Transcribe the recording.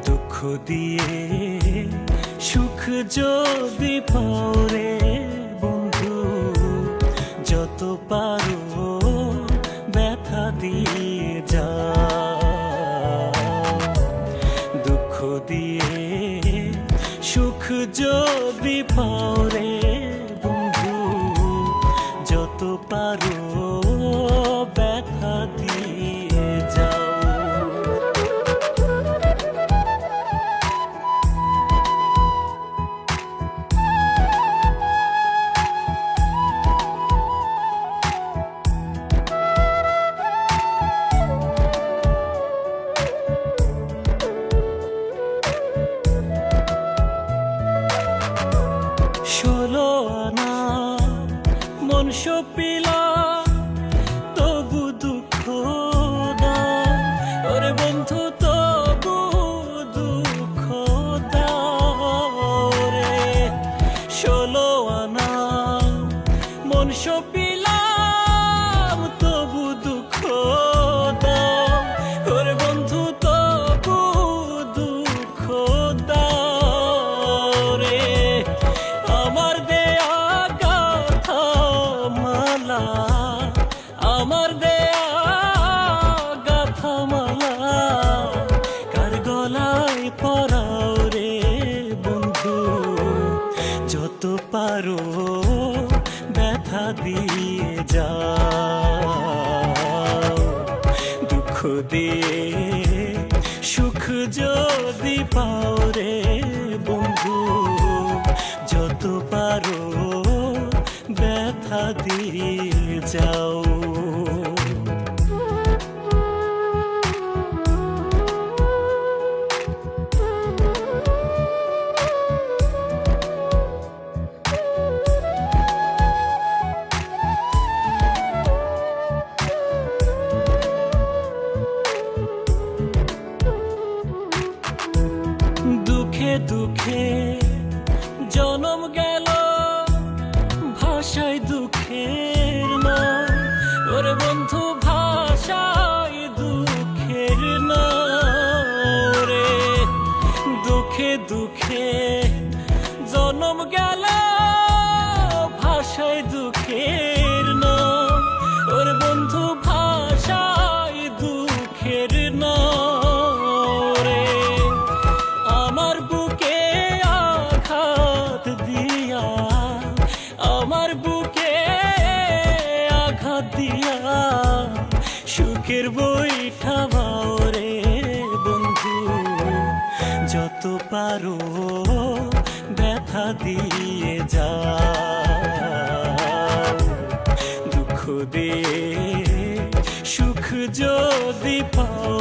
দুঃখ দিয়ে সুখ যদি পাও রে বন্ধু, যত পারো ব্যথা দিয়ে যাও। দুঃখ দিয়ে সুখ যদি পাও রে বন্ধু, যত পারো ব্যথা দিয়ে যাও। ষোলো আনা মন সপিলা তবু দুঃখ দাও, ওরে বন্ধু তবু দুঃখ দাও রে। ষোলো আনা মন সপিলাম তবু দুঃখ দাও, ওরে বন্ধু তবু দুঃখ দাও রে। আমার দেয়া গাথা মালা, আমার দেয়া গাথা মালা কার গলায় পরাও রে বন্ধু, যত পারো ব্যথা দিয়ে যাও। দুঃখ দিয়ে সুখ যদি পাও রে বন্ধু, যত পারো ব্যথা দিয়ে যাও। দুঃখে দুঃখে জনম গেল ভাষায় দুঃখের নাম, ওরে বন্ধু ভাষায় দুঃখের নাম রে। দুঃখে দুঃখে জনম গেল ভাষায় দুঃখের নাম, ওরে বন্ধু ভাষায় দুঃখের নাম রে। আমার বুকে আঘাত দিয়া, আমার বুকে আঘাত দিয়া সুখের বৈঠা বাও রে বন্ধু, যত পারো ব্যথা দিয়ে যাও। দুঃখ দিয়ে সুখ যদি পাও